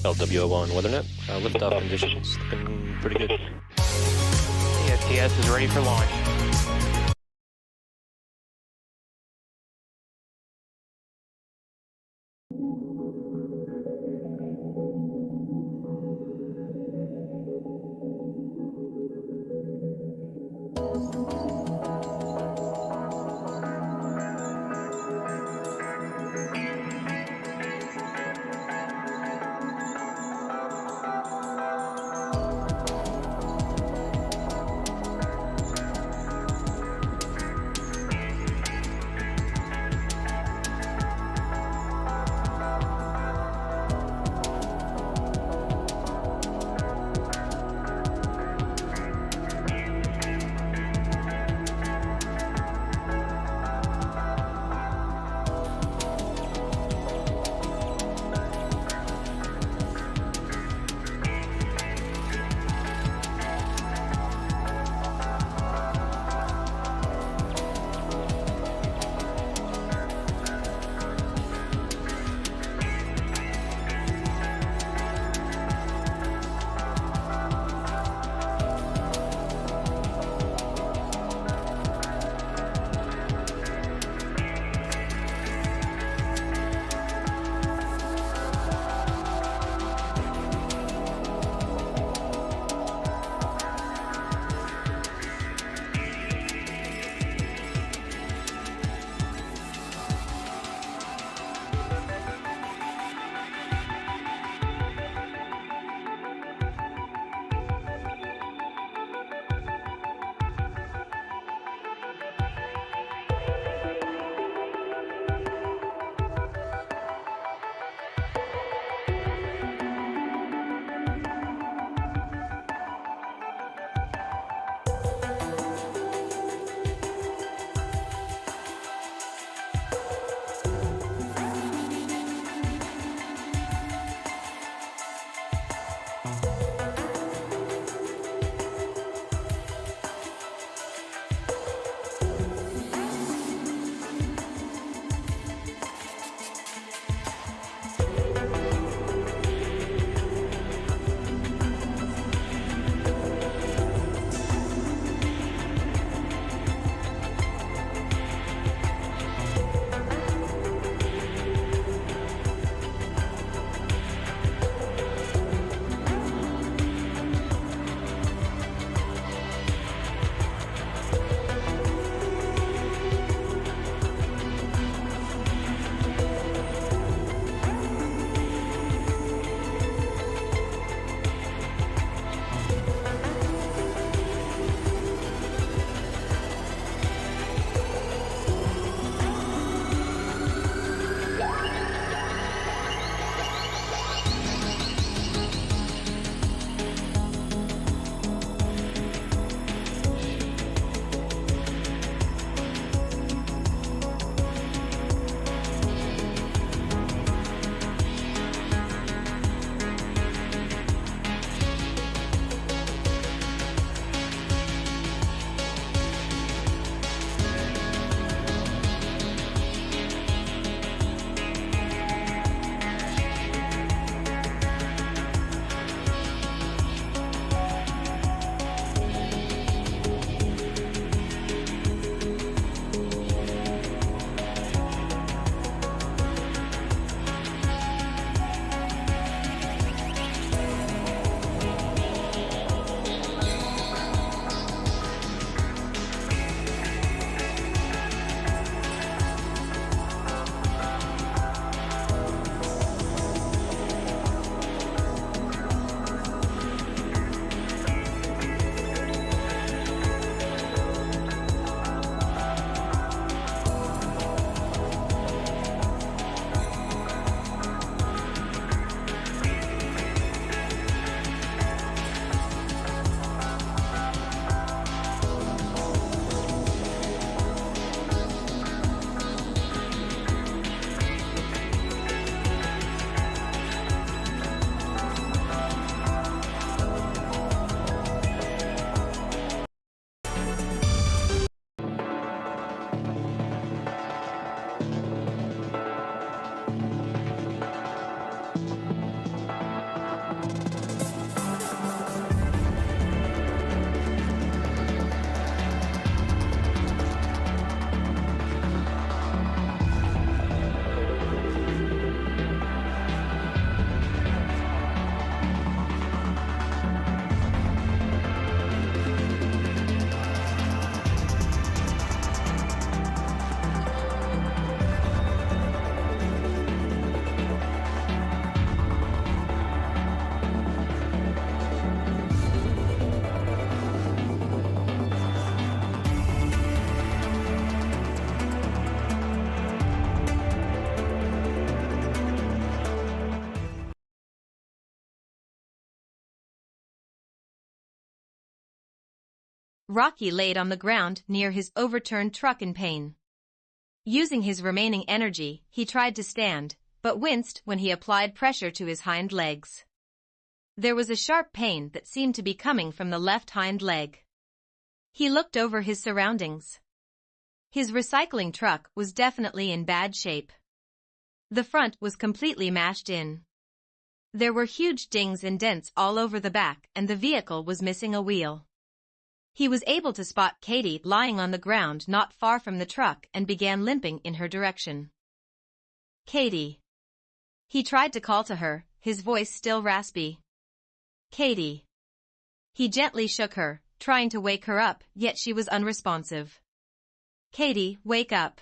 LWO1 WeatherNet. Liftoff conditions looking pretty good. ESTS is ready for launch. Rocky laid on the ground near his overturned truck in pain. Using his remaining energy, he tried to stand, but winced when he applied pressure to his hind legs. There was a sharp pain that seemed to be coming from the left hind leg. He looked over his surroundings. His recycling truck was definitely in bad shape. The front was completely mashed in. There were huge dings and dents all over the back, and the vehicle was missing a wheel. He was able to spot Katie lying on the ground not far from the truck and began limping in her direction. Katie. He tried to call to her, his voice still raspy. Katie. He gently shook her, trying to wake her up, yet she was unresponsive. Katie, wake up.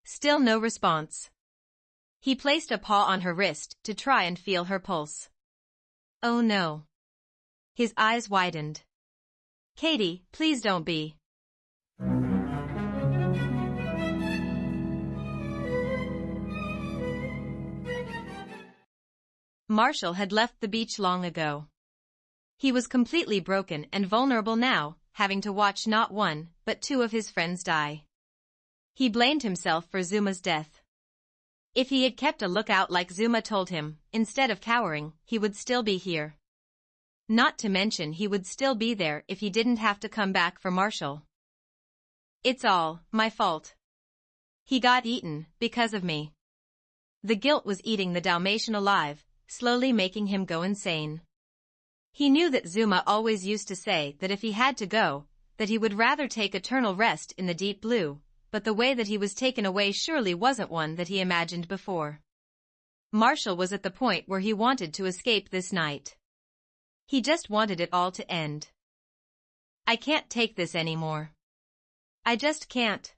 Still no response. He placed a paw on her wrist to try and feel her pulse. Oh no. His eyes widened. Katie, please don't be. Marshall had left the beach long ago. He was completely broken and vulnerable now, having to watch not one, but two of his friends die. He blamed himself for Zuma's death. If he had kept a lookout like Zuma told him, instead of cowering, he would still be here. Not to mention he would still be there if he didn't have to come back for Marshall. It's all my fault. He got eaten because of me. The guilt was eating the Dalmatian alive, slowly making him go insane. He knew that Zuma always used to say that if he had to go, that he would rather take eternal rest in the deep blue, but the way that he was taken away surely wasn't one that he imagined before. Marshall was at the point where he wanted to escape this night. He just wanted it all to end. I can't take this anymore. I just can't.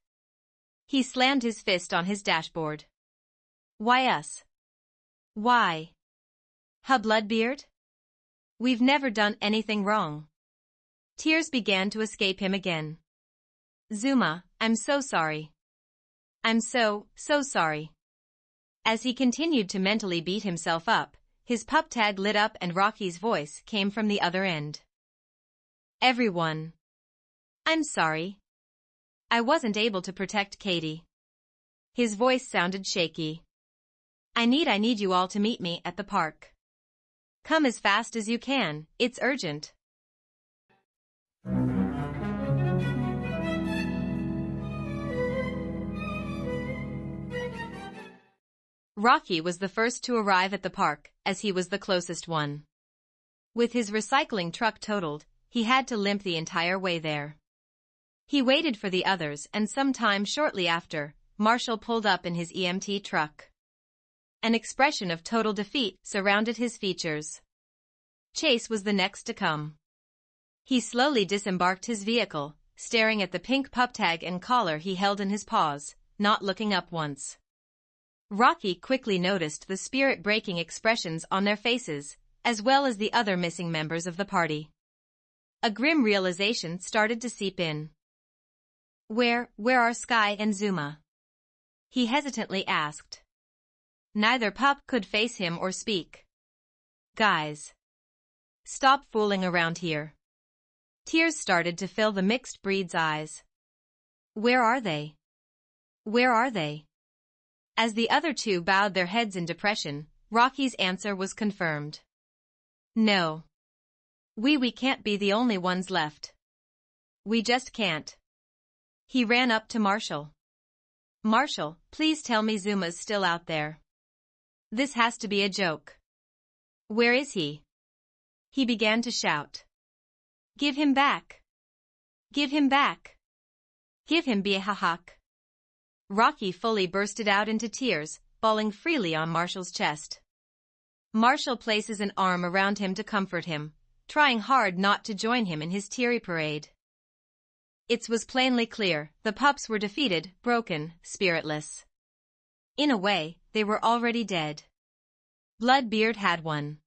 He slammed his fist on his dashboard. Why us? Why? Huh, Bloodbeard? We've never done anything wrong. Tears began to escape him again. Zuma, I'm so sorry. I'm so sorry. As he continued to mentally beat himself up, his pup tag lit up and Rocky's voice came from the other end. Everyone. I'm sorry. I wasn't able to protect Katie. His voice sounded shaky. I need you all to meet me at the park. Come as fast as you can, it's urgent. Rocky was the first to arrive at the park, as he was the closest one. With his recycling truck totaled, he had to limp the entire way there. He waited for the others and sometime shortly after, Marshall pulled up in his EMT truck. An expression of total defeat surrounded his features. Chase was the next to come. He slowly disembarked his vehicle, staring at the pink pup tag and collar he held in his paws, not looking up once. Rocky quickly noticed the spirit-breaking expressions on their faces, as well as the other missing members of the party. A grim realization started to seep in. Where are Sky and Zuma? He hesitantly asked. Neither pup could face him or speak. Guys. Stop fooling around here. Tears started to fill the mixed breed's eyes. Where are they? Where are they? As the other two bowed their heads in depression, Rocky's answer was confirmed. No. We can't be the only ones left. We just can't. He ran up to Marshall. Marshall, please tell me Zuma's still out there. This has to be a joke. Where is he? He began to shout. Give him back. Give him back. Give him Biahahak. Rocky fully bursted out into tears, falling freely on Marshall's chest. Marshall places an arm around him to comfort him, trying hard not to join him in his teary parade. It was plainly clear, the pups were defeated, broken, spiritless. In a way, they were already dead. Bloodbeard had won.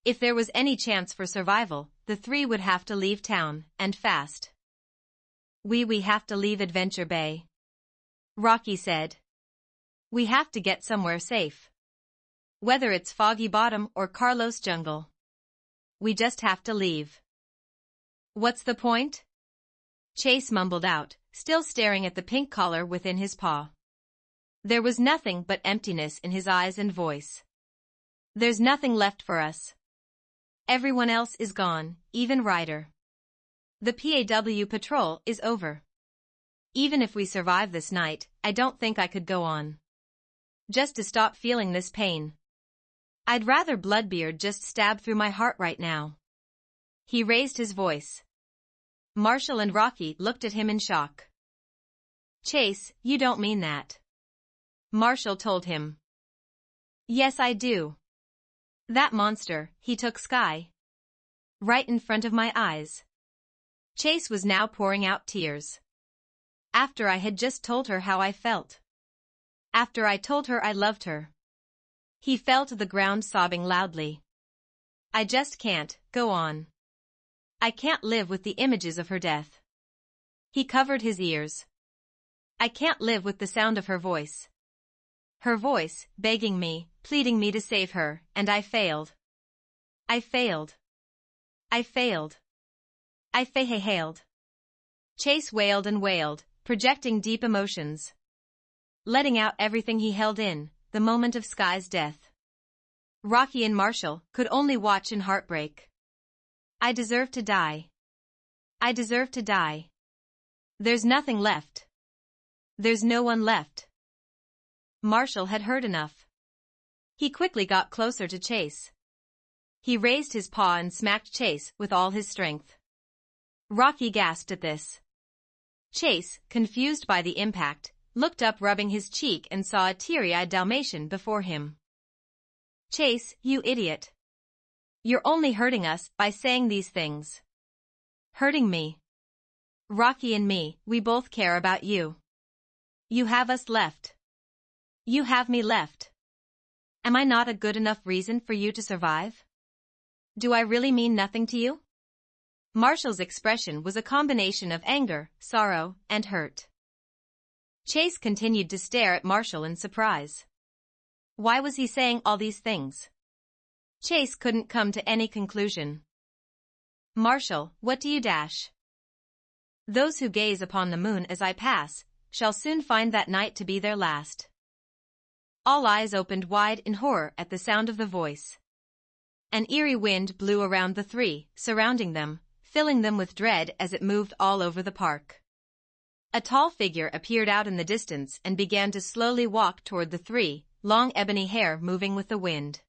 If there was any chance for survival, the three would have to leave town, and fast. We have to leave Adventure Bay. Rocky said. We have to get somewhere safe. Whether it's Foggy Bottom or Carlos Jungle. We just have to leave. What's the point? Chase mumbled out, still staring at the pink collar within his paw. There was nothing but emptiness in his eyes and voice. There's nothing left for us. Everyone else is gone, even Ryder. The PAW patrol is over. Even if we survive this night, I don't think I could go on. Just to stop feeling this pain. I'd rather Bloodbeard just stab through my heart right now. He raised his voice. Marshall and Rocky looked at him in shock. Chase, you don't mean that. Marshall told him. Yes, I do. That monster, he took Sky. Right in front of my eyes. Chase was now pouring out tears. After I had just told her how I felt. After I told her I loved her. He fell to the ground sobbing loudly. I just can't go on. I can't live with the images of her death. He covered his ears. I can't live with the sound of her voice. Her voice, begging me, pleading me to save her, and I failed. I failed. I failed. I failed. Chase wailed and wailed, projecting deep emotions. Letting out everything he held in, the moment of Sky's death. Rocky and Marshall could only watch in heartbreak. I deserve to die. I deserve to die. There's nothing left. There's no one left. Marshall had heard enough. He quickly got closer to Chase. He raised his paw and smacked Chase with all his strength. Rocky gasped at this. Chase, confused by the impact, looked up rubbing his cheek and saw a teary-eyed Dalmatian before him. Chase, you idiot. You're only hurting us by saying these things. Hurting me. Rocky and me, we both care about you. You have us left. You have me left. Am I not a good enough reason for you to survive? Do I really mean nothing to you? Marshall's expression was a combination of anger, sorrow, and hurt. Chase continued to stare at Marshall in surprise. Why was he saying all these things? Chase couldn't come to any conclusion. Marshall, what do you dash? Those who gaze upon the moon as I pass, shall soon find that night to be their last. All eyes opened wide in horror at the sound of the voice. An eerie wind blew around the three, surrounding them, filling them with dread as it moved all over the park. A tall figure appeared out in the distance and began to slowly walk toward the three, long ebony hair moving with the wind.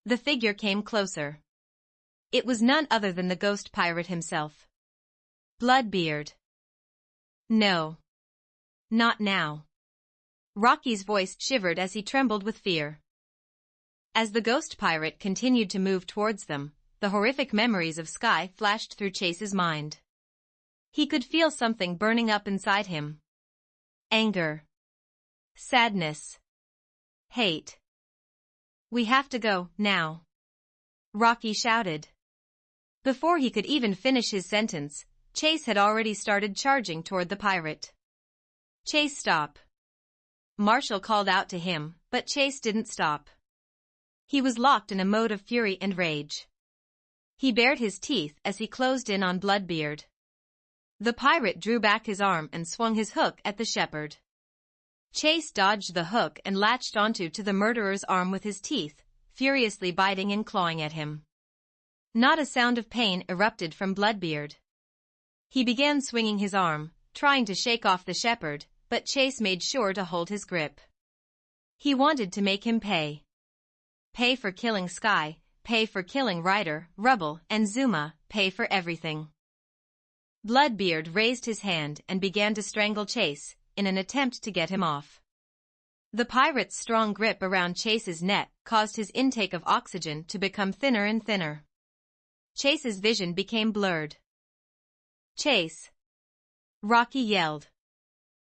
The figure came closer. It was none other than the ghost pirate himself. Bloodbeard. No. Not now. Rocky's voice shivered as he trembled with fear. As the ghost pirate continued to move towards them, the horrific memories of Sky flashed through Chase's mind. He could feel something burning up inside him. Anger. Sadness. Hate. We have to go, now. Rocky shouted. Before he could even finish his sentence, Chase had already started charging toward the pirate. Chase, stop. Marshall called out to him, but Chase didn't stop. He was locked in a mode of fury and rage. He bared his teeth as he closed in on Bloodbeard. The pirate drew back his arm and swung his hook at the shepherd. Chase dodged the hook and latched onto the murderer's arm with his teeth, furiously biting and clawing at him. Not a sound of pain erupted from Bloodbeard. He began swinging his arm, trying to shake off the shepherd, but Chase made sure to hold his grip. He wanted to make him pay. Pay for killing Sky, pay for killing Ryder, Rubble, and Zuma, pay for everything. Bloodbeard raised his hand and began to strangle Chase, in an attempt to get him off. The pirate's strong grip around Chase's neck caused his intake of oxygen to become thinner and thinner. Chase's vision became blurred. Chase! Rocky yelled.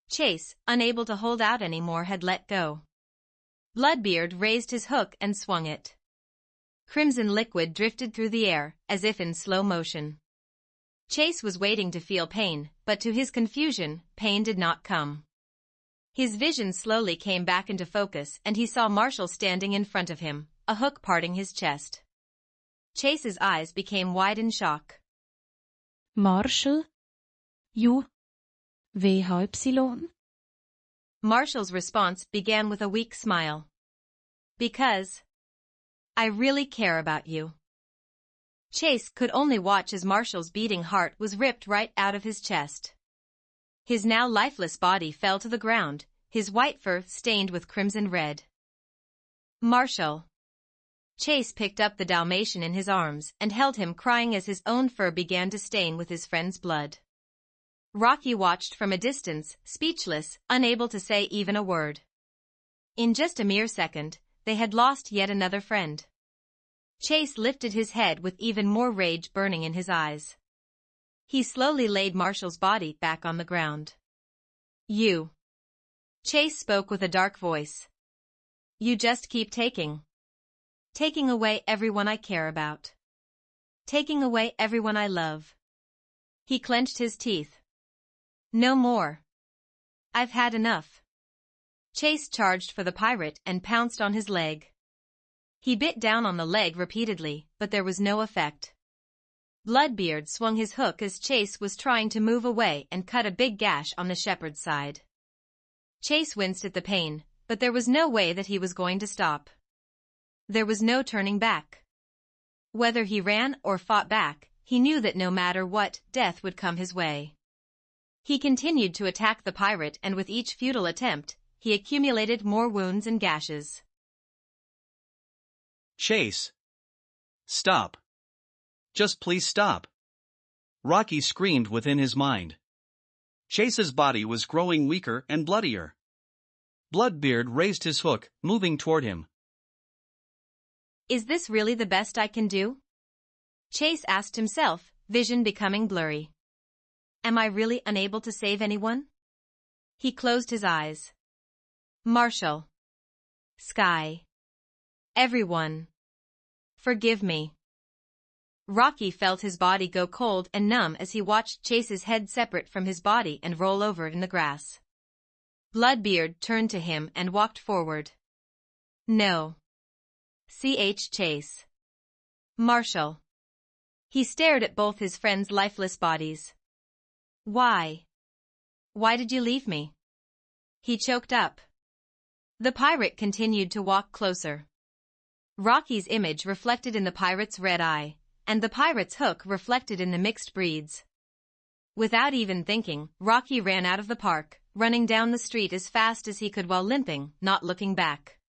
Chase, unable to hold out anymore, had let go. Bloodbeard raised his hook and swung it. Crimson liquid drifted through the air, as if in slow motion. Chase was waiting to feel pain, but to his confusion, pain did not come. His vision slowly came back into focus and he saw Marshall standing in front of him, a hook parting his chest. Chase's eyes became wide in shock. Marshall? Jo. VHY. Marshall's response began with a weak smile. Because I really care about you. Chase could only watch as Marshall's beating heart was ripped right out of his chest. His now lifeless body fell to the ground, his white fur stained with crimson red. Marshall. Chase picked up the Dalmatian in his arms and held him, crying as his own fur began to stain with his friend's blood. Rocky watched from a distance, speechless, unable to say even a word. In just a mere second, they had lost yet another friend. Chase lifted his head with even more rage burning in his eyes. He slowly laid Marshall's body back on the ground. You. Chase spoke with a dark voice. You just keep taking away everyone I care about. Taking away everyone I love. He clenched his teeth. No more. I've had enough. Chase charged for the pirate and pounced on his leg. He bit down on the leg repeatedly, but there was no effect. Bloodbeard swung his hook as Chase was trying to move away and cut a big gash on the shepherd's side. Chase winced at the pain, but there was no way that he was going to stop. There was no turning back. Whether he ran or fought back, he knew that no matter what, death would come his way. He continued to attack the pirate, and with each futile attempt, he accumulated more wounds and gashes. Chase. Stop. Just please stop. Rocky screamed within his mind. Chase's body was growing weaker and bloodier. Bloodbeard raised his hook, moving toward him. Is this really the best I can do? Chase asked himself, vision becoming blurry. Am I really unable to save anyone? He closed his eyes. Marshall. Sky. Everyone. Forgive me. Rocky felt his body go cold and numb as he watched Chase's head separate from his body and roll over in the grass. Bloodbeard turned to him and walked forward. No. Chase. Marshall. He stared at both his friends' lifeless bodies. Why? Why did you leave me? He choked up. The pirate continued to walk closer. Rocky's image reflected in the pirate's red eye, and the pirate's hook reflected in the mixed breeds. Without even thinking, Rocky ran out of the park, running down the street as fast as he could while limping, not looking back.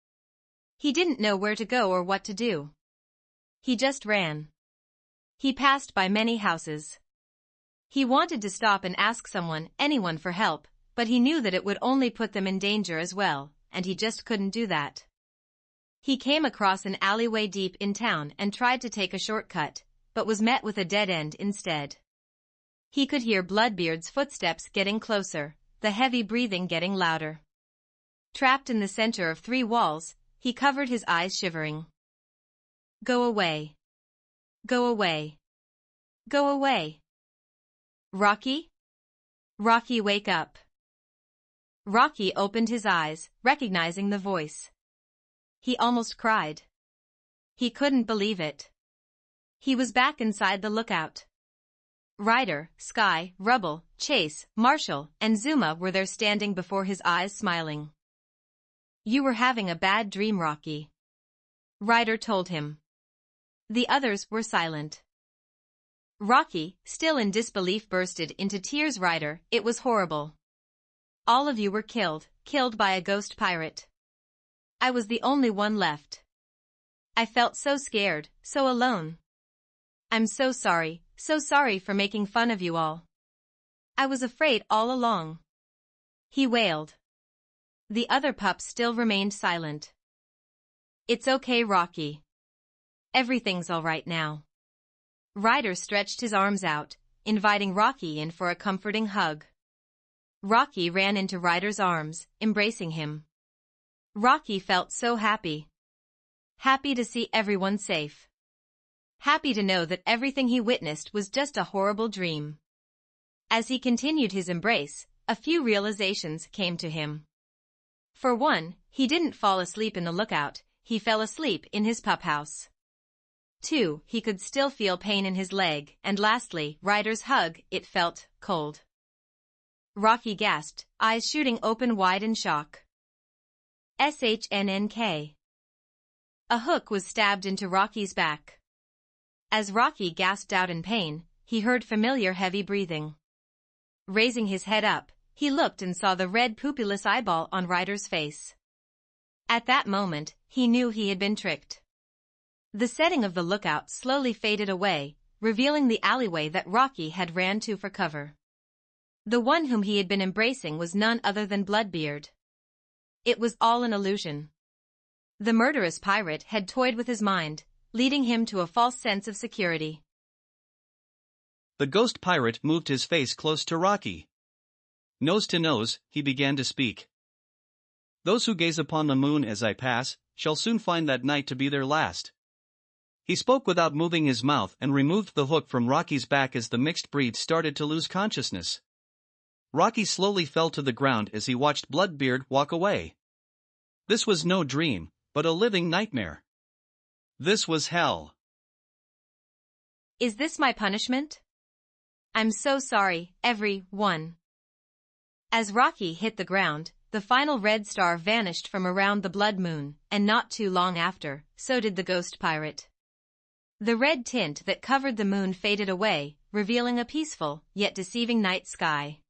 He didn't know where to go or what to do. He just ran. He passed by many houses. He wanted to stop and ask anyone for help, but he knew that it would only put them in danger as well, and he just couldn't do that. He came across an alleyway deep in town and tried to take a shortcut, but was met with a dead end instead. He could hear Bloodbeard's footsteps getting closer, the heavy breathing getting louder. Trapped in the center of three walls, he covered his eyes, shivering. Go away. Go away. Go away. Rocky? Rocky, wake up. Rocky opened his eyes, recognizing the voice. He almost cried. He couldn't believe it. He was back inside the lookout. Ryder, Sky, Rubble, Chase, Marshall, and Zuma were there standing before his eyes, smiling. You were having a bad dream, Rocky. Ryder told him. The others were silent. Rocky, still in disbelief, bursted into tears. Ryder, it was horrible. All of you were killed by a ghost pirate. I was the only one left. I felt so scared, so alone. I'm so sorry for making fun of you all. I was afraid all along. He wailed. The other pups still remained silent. It's okay, Rocky. Everything's all right now. Ryder stretched his arms out, inviting Rocky in for a comforting hug. Rocky ran into Ryder's arms, embracing him. Rocky felt so happy. Happy to see everyone safe. Happy to know that everything he witnessed was just a horrible dream. As he continued his embrace, a few realizations came to him. For one, he didn't fall asleep in the lookout, he fell asleep in his pup house. 2, he could still feel pain in his leg, and lastly, Ryder's hug, it felt cold. Rocky gasped, eyes shooting open wide in shock. SHNNK. A hook was stabbed into Rocky's back. As Rocky gasped out in pain, he heard familiar heavy breathing. Raising his head up, he looked and saw the red pupilless eyeball on Ryder's face. At that moment, he knew he had been tricked. The setting of the lookout slowly faded away, revealing the alleyway that Rocky had ran to for cover. The one whom he had been embracing was none other than Bloodbeard. It was all an illusion. The murderous pirate had toyed with his mind, leading him to a false sense of security. The ghost pirate moved his face close to Rocky. Nose to nose, he began to speak. Those who gaze upon the moon as I pass, shall soon find that night to be their last. He spoke without moving his mouth and removed the hook from Rocky's back as the mixed breed started to lose consciousness. Rocky slowly fell to the ground as he watched Bloodbeard walk away. This was no dream, but a living nightmare. This was hell. Is this my punishment? I'm so sorry, everyone. As Rocky hit the ground, the final red star vanished from around the blood moon, and not too long after, so did the ghost pirate. The red tint that covered the moon faded away, revealing a peaceful, yet deceiving night sky.